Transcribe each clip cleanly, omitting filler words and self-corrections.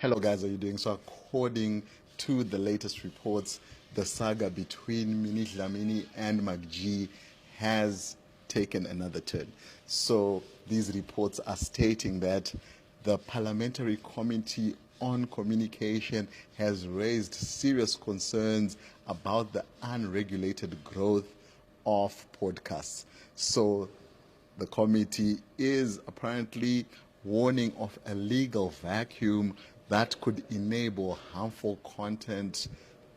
Hello, guys, how are you doing? So, according to the latest reports, the saga between Mini Dlamini and McG has taken another turn. So, these reports are stating that the Parliamentary Committee on Communication has raised serious concerns about the unregulated growth of podcasts. So, the committee is apparently warning of a legal vacuum that could enable harmful content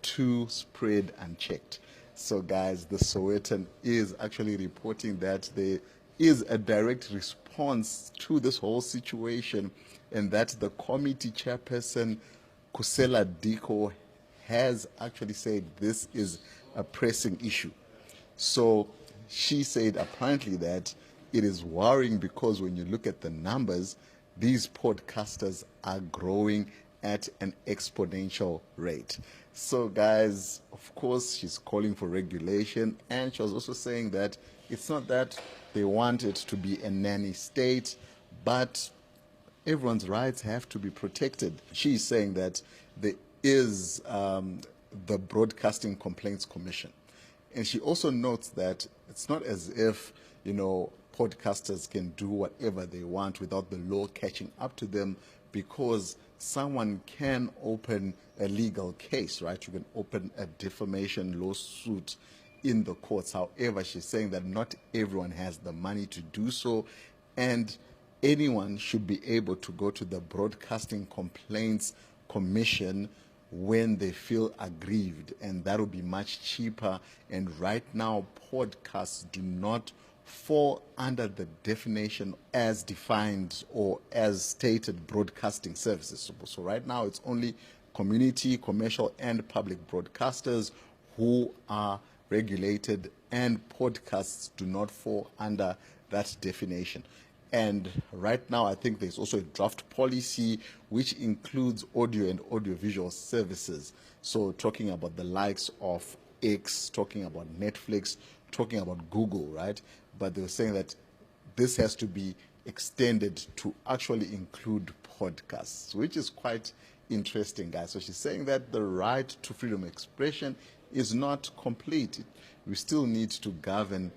to spread unchecked. So, guys, the Sowetan is actually reporting that there is a direct response to this whole situation, and that the committee chairperson, Kusela Diko, has actually said this is a pressing issue. So she said apparently that it is worrying because when you look at the numbers, these podcasters are growing at an exponential rate. So, guys, of course, she's calling for regulation, and she was also saying that it's not that they want it to be a nanny state, but everyone's rights have to be protected. She's saying that there is the Broadcasting Complaints Commission. And she also notes that it's not as if, podcasters can do whatever they want without the law catching up to them, because someone can open a legal case, right? You can open a defamation lawsuit in the courts. However, she's saying that not everyone has the money to do so, and anyone should be able to go to the Broadcasting Complaints Commission when they feel aggrieved, and that will be much cheaper. And right now, podcasts do not fall under the definition as defined or as stated broadcasting services. So right now, it's only community, commercial, and public broadcasters who are regulated, and podcasts do not fall under that definition. And right now, I think there's also a draft policy which includes audio and audiovisual services. So talking about the likes of X, talking about Netflix, talking about Google, right? But they were saying that this has to be extended to actually include podcasts, which is quite interesting, guys. So she's saying that the right to freedom of expression is not complete. We still need to govern,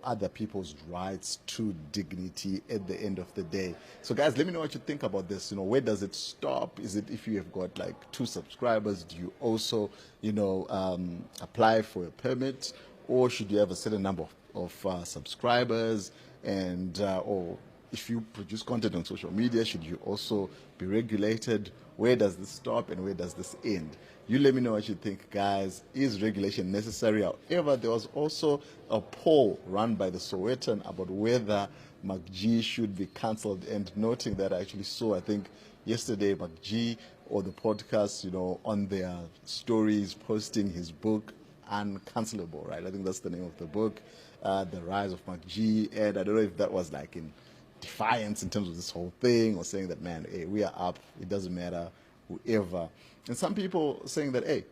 other people's rights to dignity at the end of the day. So, guys, let me know what you think about this. Where does it stop? Is it if you have got like 2 subscribers, do you also, apply for a permit, or should you have a certain number of subscribers? And or if you produce content on social media, should you also be regulated? Where does this stop and where does this end? You let me know what you think, guys. Is regulation necessary? However, there was also a poll run by the Sowetan about whether McG should be cancelled, and noting that I actually saw, I think, yesterday, McG or the podcast, on their stories posting his book, Uncancelable, right? I think that's the name of the book, The Rise of McG. And I don't know if that was like in defiance in terms of this whole thing, or saying that, man, hey, we are up, it doesn't matter, whoever. And some people saying that, hey,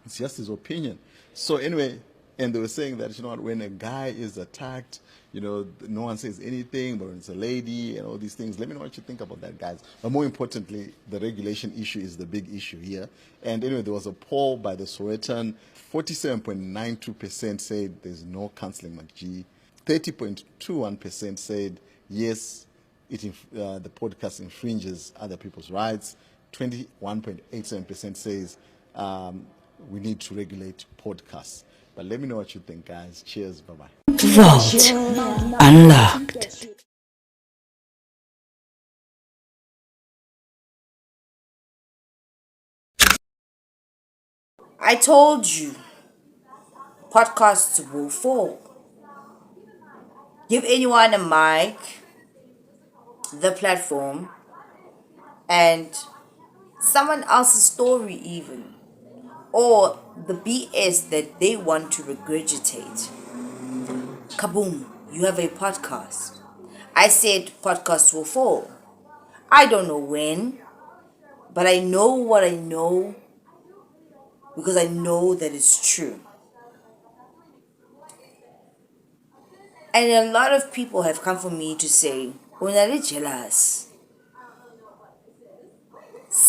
it's just his opinion. So anyway, and they were saying that, when a guy is attacked, no one says anything, but when it's a lady and all these things, let me know what you think about that, guys. But more importantly, the regulation issue is the big issue here. And anyway, there was a poll by the Sowetan. 47.92% said there's no cancelling McG. 30.21% said yes, the podcast infringes other people's rights. 21.87% says we need to regulate podcasts. But let me know what you think, guys. Cheers. Bye-bye. Vault Unlocked. I told you, podcasts will fall. Give anyone a mic, the platform, and someone else's story even, or the BS that they want to regurgitate. Kaboom, you have a podcast. I said podcasts will fall. I don't know when, but I know what I know because I know that it's true. And a lot of people have come for me to say, Unali jealous.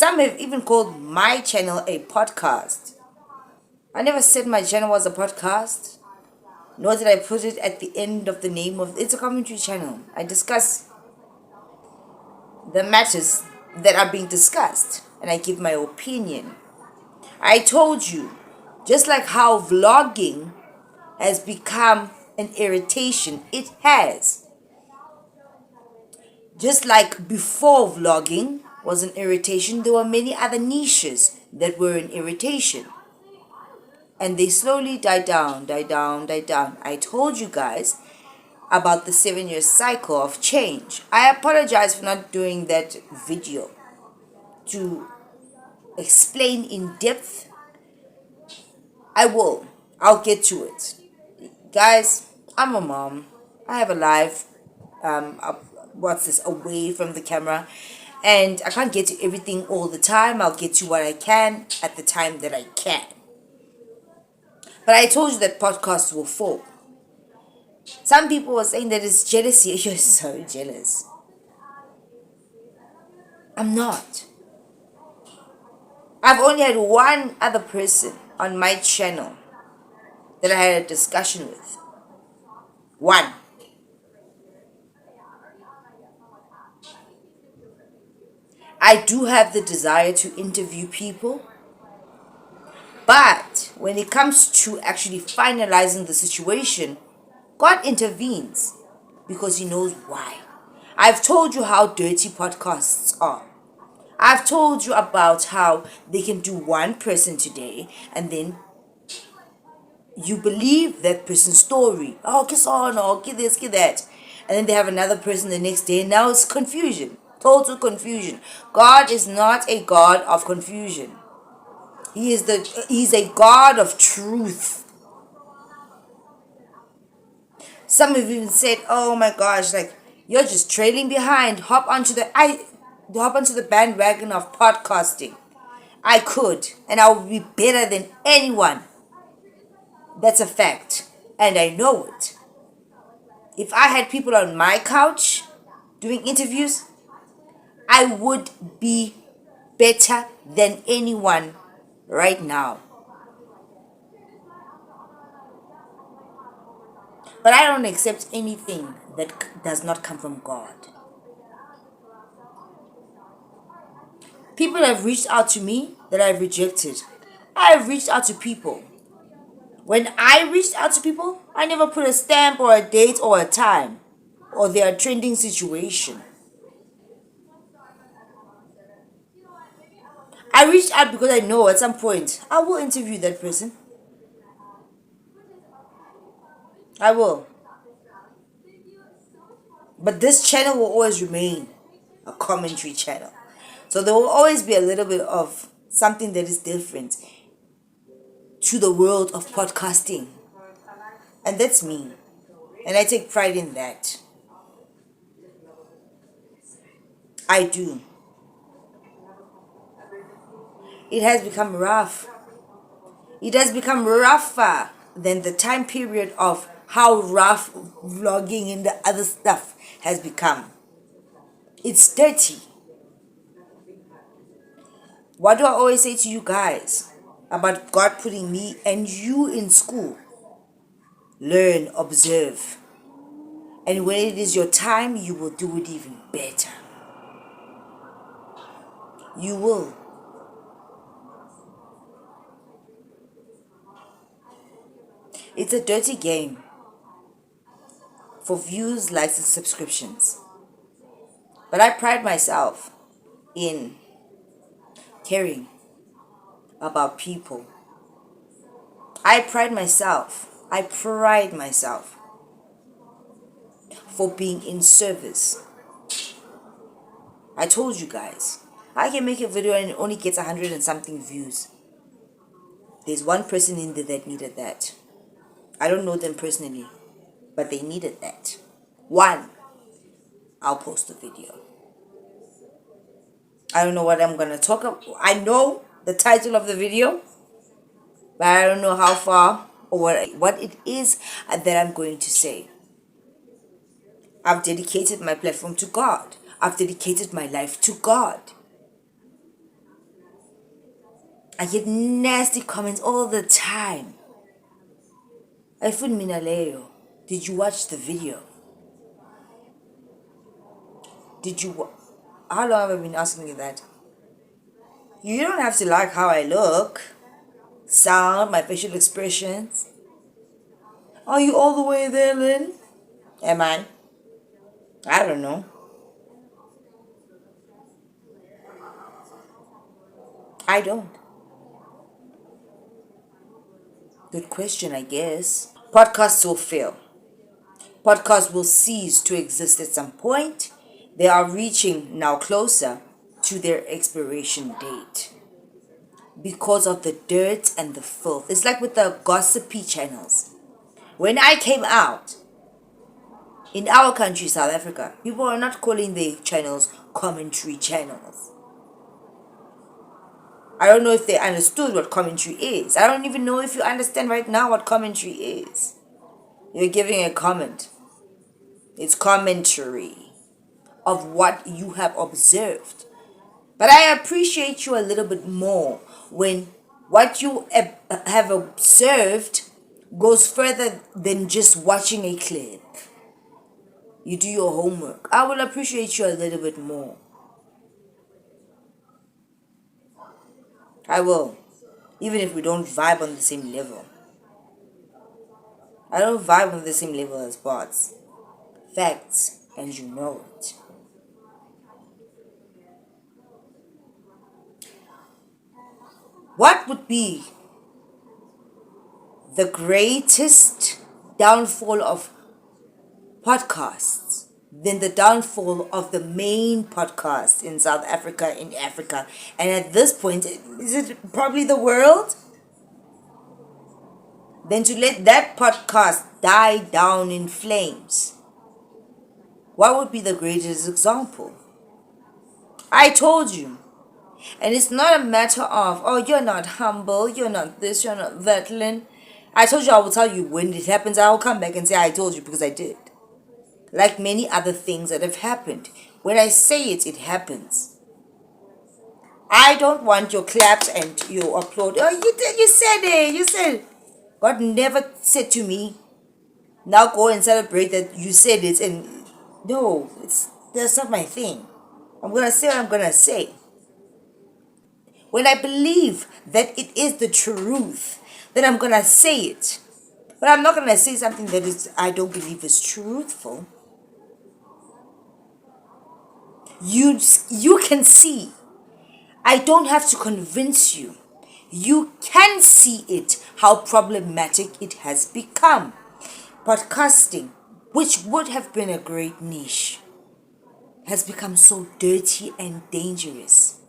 Some have even called my channel a podcast. I never said my channel was a podcast, nor did I put it at the end of the name of it's a commentary channel. I discuss the matters that are being discussed and I give my opinion. I told you, just like how vlogging has become an irritation, it has. Just like before vlogging was an irritation, there were many other niches that were an irritation. And they slowly died down, died down, died down. I told you guys about the 7-year cycle of change. I apologize for not doing that video to explain in depth. I will. I'll get to it. Guys, I'm a mom. I have a life, away from the camera. And I can't get to everything all the time. I'll get to what I can at the time that I can. But I told you that podcasts will fall. Some people were saying that it's jealousy. You're so jealous. I'm not. I've only had one other person on my channel that I had a discussion with. One. I do have the desire to interview people. But when it comes to actually finalizing the situation, God intervenes because He knows why. I've told you how dirty podcasts are. I've told you about how they can do one person today and then you believe that person's story. Oh, kiss on, or get this, get that. And then they have another person the next day and now it's confusion. Total confusion. God is not a God of confusion. He's a God of truth. Some have even said, "Oh my gosh, like you're just trailing behind. Hop onto the bandwagon of podcasting." I could, and I would be better than anyone. That's a fact, and I know it. If I had people on my couch doing interviews, I would be better than anyone right now. But I don't accept anything that does not come from God. People have reached out to me that I've rejected. I have reached out to people. When I reached out to people, I never put a stamp or a date or a time or their trending situation. I reached out because I know at some point I will interview that person. I will. But this channel will always remain a commentary channel. So there will always be a little bit of something that is different to the world of podcasting. And that's me. And I take pride in that. I do. It has become rough. It has become rougher than the time period of how rough vlogging and the other stuff has become. It's dirty. What do I always say to you guys about God putting me and you in school? Learn, observe. And when it is your time, you will do it even better. You will. It's a dirty game for views, likes, and subscriptions. But I pride myself in caring about people. I pride myself for being in service. I told you guys, I can make a video and it only gets 100 and something views. There's one person in there that needed that. I don't know them personally, but they needed that. One, I'll post the video. I don't know what I'm going to talk about. I know the title of the video, but I don't know how far or what it is that I'm going to say. I've dedicated my platform to God. I've dedicated my life to God. I get nasty comments all the time. Ayifuni mina leyo. Did you watch the video? How long have I been asking you that? You don't have to like how I look, sound, my facial expressions. Are you all the way there, Lynn? Am I? I don't know. I don't. Good question, I guess. Podcasts will fail. Podcasts will cease to exist at some point. They are reaching now closer to their expiration date because of the dirt and the filth. It's like with the gossipy channels. When I came out, in our country, South Africa, people are not calling their channels commentary channels. I don't know if they understood what commentary is. I don't even know if you understand right now what commentary is. You're giving a comment. It's commentary of what you have observed. But I appreciate you a little bit more when what you have observed goes further than just watching a clip. You do your homework. I will appreciate you a little bit more. I will. Even if we don't vibe on the same level. I don't vibe on the same level as bots. Facts, and you know it. What would be the greatest downfall of podcasts than the downfall of the main podcast in South Africa, in Africa? And at this point, is it probably the world? Than to let that podcast die down in flames. What would be the greatest example? I told you. And it's not a matter of, oh, you're not humble, you're not this, you're not that, Lynn. I told you I will tell you when it happens. I will come back and say I told you because I did. Like many other things that have happened. When I say it, it happens. I don't want your claps and your applaud. Oh, you did, you said it, you said it. God never said to me, now go and celebrate that you said it. And no, that's not my thing. I'm going to say what I'm going to say. When I believe that it is the truth, then I'm going to say it. But I'm not going to say something that I don't believe is truthful. You can see. I don't have to convince you. You can see it, how problematic it has become. Podcasting, which would have been a great niche, has become so dirty and dangerous.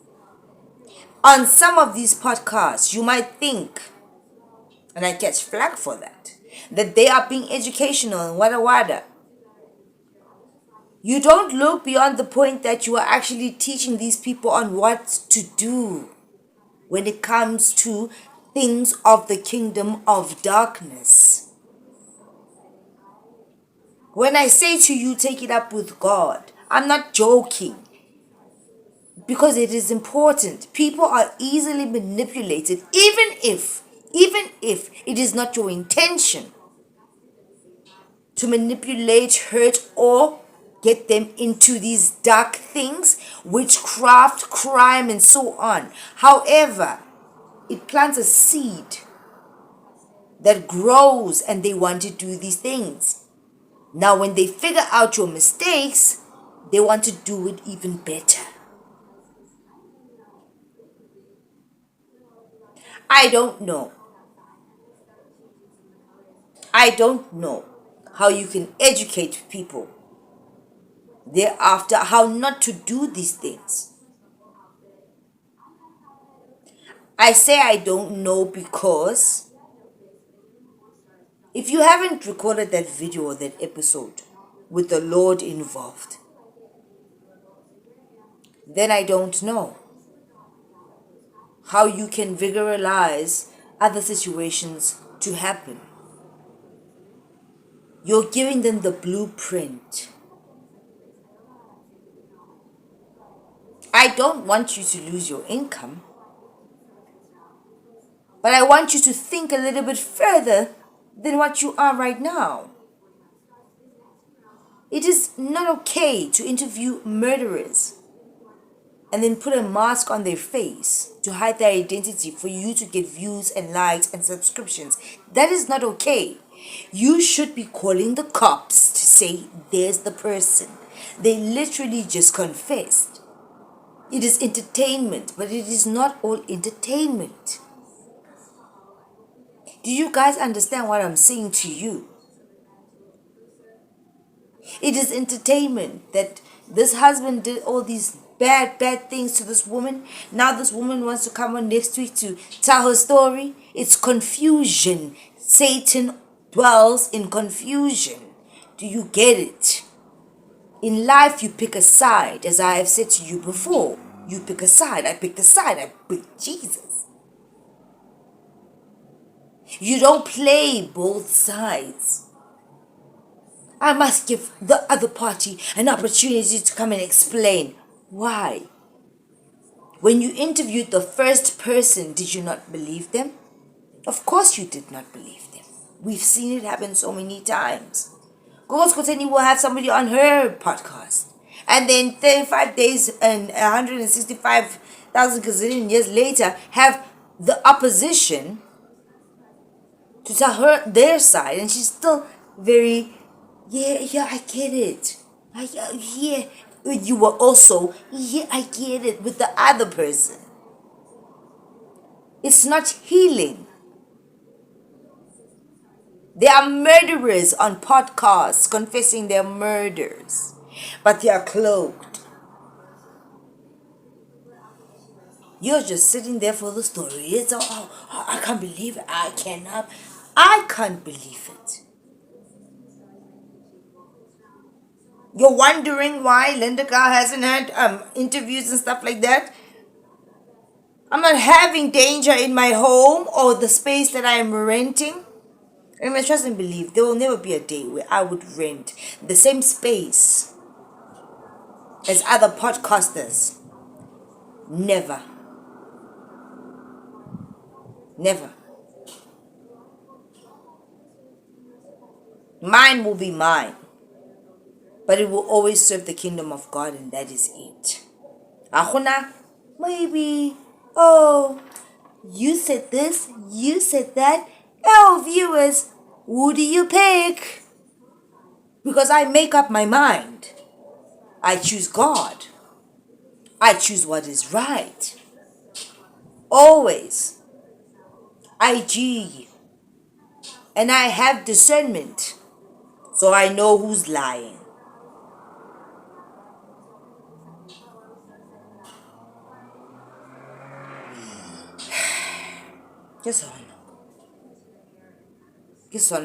On some of these podcasts, you might think, and I catch flack for that they are being educational and wada. You don't look beyond the point that you are actually teaching these people on what to do when it comes to things of the kingdom of darkness. When I say to you, take it up with God, I'm not joking. Because it is important. People are easily manipulated, even if it is not your intention to manipulate, hurt, or get them into these dark things, witchcraft, crime, and so on. However, it plants a seed that grows and they want to do these things. Now, when they figure out your mistakes, they want to do it even better. I don't know how you can educate people thereafter how not to do these things. I say I don't know because if you haven't recorded that video or that episode with the Lord involved, then I don't know how you can visualize other situations to happen. You're giving them the blueprint. I don't want you to lose your income. But I want you to think a little bit further than what you are right now. It is not okay to interview murderers and then put a mask on their face to hide their identity for you to get views and likes and subscriptions. That is not okay. You should be calling the cops to say, there's the person. They literally just confessed. It is entertainment, but it is not all entertainment. Do you guys understand what I'm saying to you? It is entertainment that this husband did all these bad things to this woman. Now this woman wants to come on next week to tell her story. It's confusion. Satan dwells in confusion. Do you get it? In life, you pick a side, as I have said to you before. You pick a side. I picked a side. I picked Jesus. You don't play both sides. I must give the other party an opportunity to come and explain. Why? When you interviewed the first person, did you not believe them? Of course you did not believe them. We've seen it happen so many times. Gogo Skoteni will have somebody on her podcast. And then 35 days and 165,000 gazillion years later have the opposition to tell her their side. And she's still very, yeah, I get it. Yeah. You were also, yeah, I get it, with the other person. It's not healing. There are murderers on podcasts confessing their murders, but they are cloaked. You're just sitting there for the story. It's I can't believe it. I can't believe it. You're wondering why Linda Carr hasn't had interviews and stuff like that? I'm not having danger in my home or the space that I am renting. And I trust and believe there will never be a day where I would rent the same space as other podcasters. Never. Never. Mine will be mine. But it will always serve the kingdom of God, and that is it. Ahuna, maybe, you said this, you said that. Oh, viewers, who do you pick? Because I make up my mind. I choose God. I choose what is right. Always. IG. And I have discernment. So I know who's lying. Guess what? Guess what?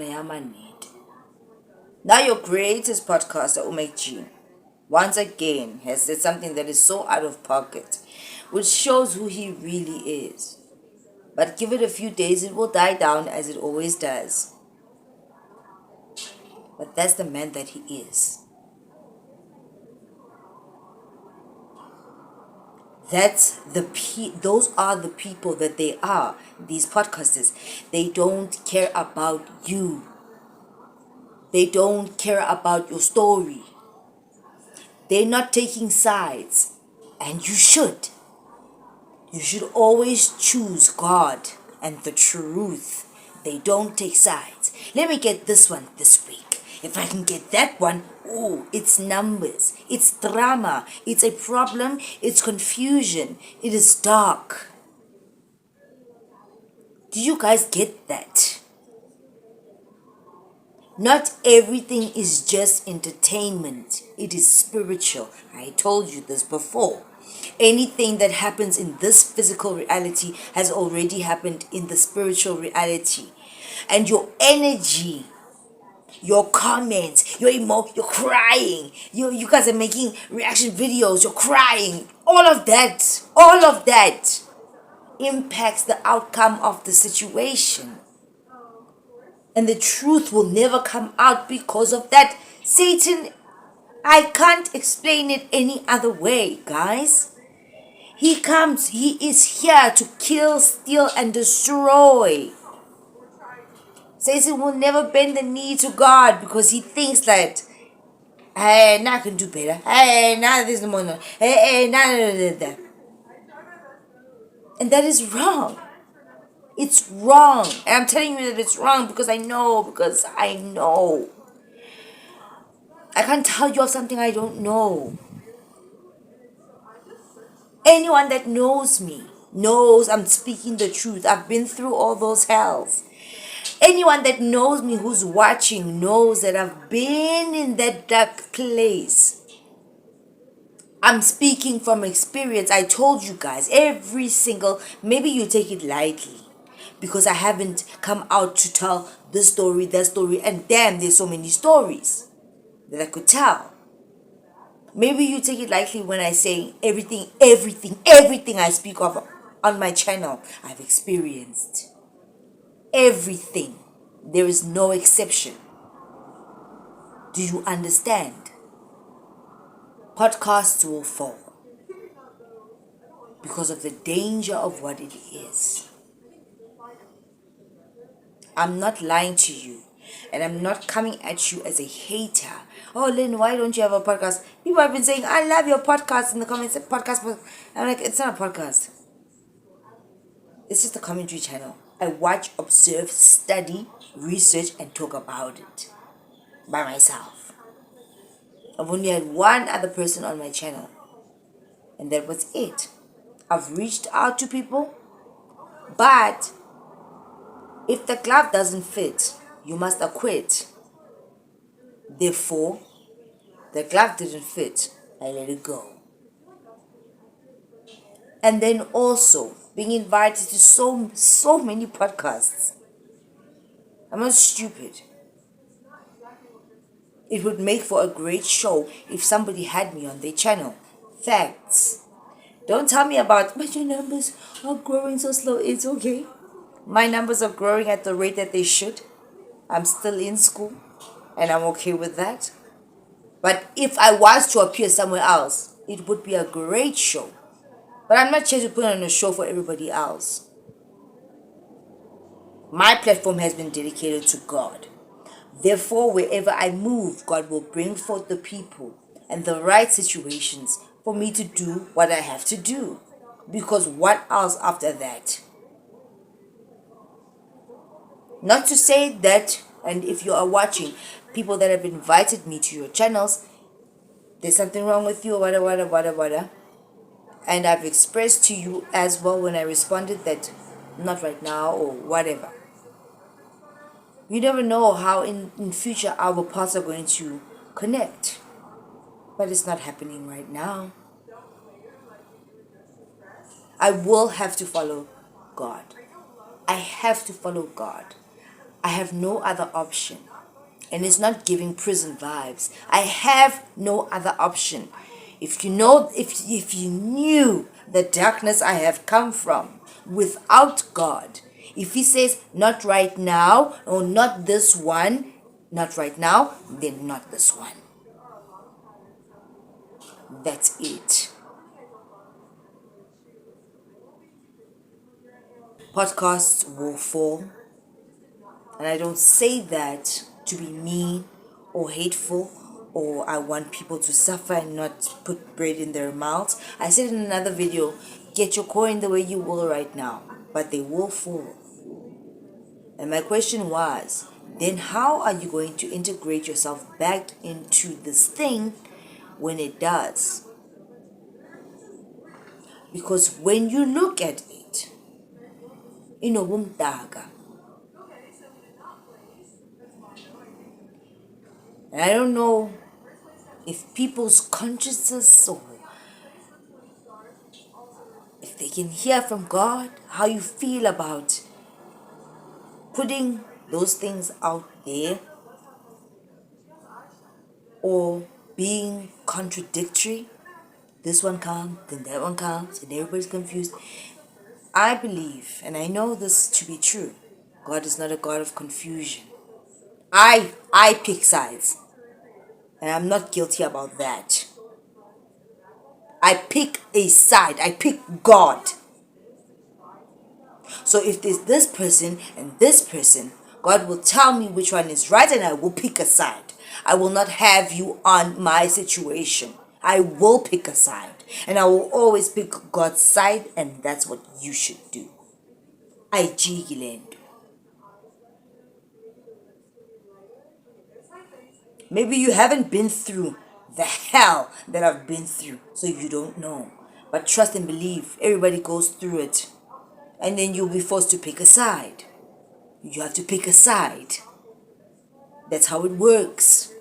Now your greatest podcaster, Umek G, once again has said something that is so out of pocket, which shows who he really is. But give it a few days, it will die down as it always does. But that's the man that he is. Those are the people that they are, these podcasters. They don't care about you. They don't care about your story. They're not taking sides. And you should. You should always choose God and the truth. They don't take sides. Let me get this one this week. If I can get that one, it's numbers. It's drama. It's a problem. It's confusion. It is dark. Do you guys get that? Not everything is just entertainment. It is spiritual. I told you this before. Anything that happens in this physical reality has already happened in the spiritual reality. And your energy, your comments, you're crying. You guys are making reaction videos. You're crying. All of that impacts the outcome of the situation. And the truth will never come out because of that. Satan, I can't explain it any other way, guys. He comes, he is here to kill, steal, and destroy. Satan will never bend the knee to God because he thinks that, hey, now I can do better. Hey, now there's no more. Hey, now. And that is wrong. It's wrong. And I'm telling you that it's wrong because I know. I can't tell you of something I don't know. Anyone that knows me knows I'm speaking the truth. I've been through all those hells. Anyone that knows me who's watching knows that I've been in that dark place. I'm speaking from experience. I told you guys every single, maybe you take it lightly because I haven't come out to tell this story, that story, and damn, there's so many stories that I could tell. Maybe you take it lightly when I say everything I speak of on my channel, I've experienced. Everything. There is no exception. Do you understand? Podcasts will fall because of the danger of what it is. I'm not lying to you, and I'm not coming at you as a hater. Oh, Lynn, why don't you have a podcast? People have been saying, I love your podcast in the comments. Podcast. I'm like, it's not a podcast. It's just a commentary channel. I watch, observe, study, research, and talk about it by myself. I've only had one other person on my channel, and that was it. I've reached out to people, but if the glove doesn't fit, you must acquit. Therefore, the glove didn't fit, I let it go. And then also being invited to so many podcasts. I'm not stupid. It would make for a great show if somebody had me on their channel. Facts. Don't tell me about, but your numbers are growing so slow. It's okay. My numbers are growing at the rate that they should. I'm still in school, and I'm okay with that. But if I was to appear somewhere else, it would be a great show. But I'm not here to put on a show for everybody else. My platform has been dedicated to God. Therefore, wherever I move, God will bring forth the people and the right situations for me to do what I have to do. Because what else after that? Not to say that, and if you are watching, people that have invited me to your channels, there's something wrong with you, wada. And I've expressed to you as well when I responded that not right now or whatever. You never know how in future our paths are going to connect. But it's not happening right now. I will have to follow God. I have to follow God. I have no other option. And it's not giving prison vibes. I have no other option. If you knew the darkness I have come from without God, if he says not right now or not this one, not right now, then not this one. That's it. Podcasts will fall. And I don't say that to be mean or hateful or I want people to suffer and not put bread in their mouths. I said in another video, get your coin the way you will right now, but they will fall. And my question was, then how are you going to integrate yourself back into this thing when it does? Because when you look at it, inobumdaka. And I don't know if people's consciences or if they can hear from God how you feel about putting those things out there or being contradictory. This one comes, then that one comes, and everybody's confused. I believe, and I know this to be true, God is not a God of confusion. I pick sides, and I'm not guilty about that. I pick a side. I pick God. So if there's this person and this person, God will tell me which one is right and I will pick a side. I will not have you on my situation. I will pick a side. And I will always pick God's side, and that's what you should do. Lynn. Maybe you haven't been through the hell that I've been through, so you don't know. But trust and believe, everybody goes through it. And then you'll be forced to pick a side. You have to pick a side. That's how it works.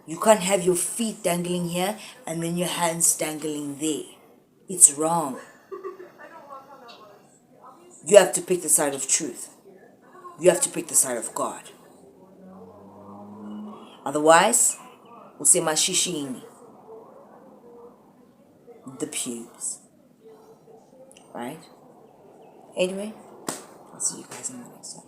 You can't have your feet dangling here and then your hands dangling there. It's wrong. You have to pick the side of truth. You have to pick the side of God. Otherwise, usemashishini, the pubes. Right? Anyway, I'll see you guys in the next one.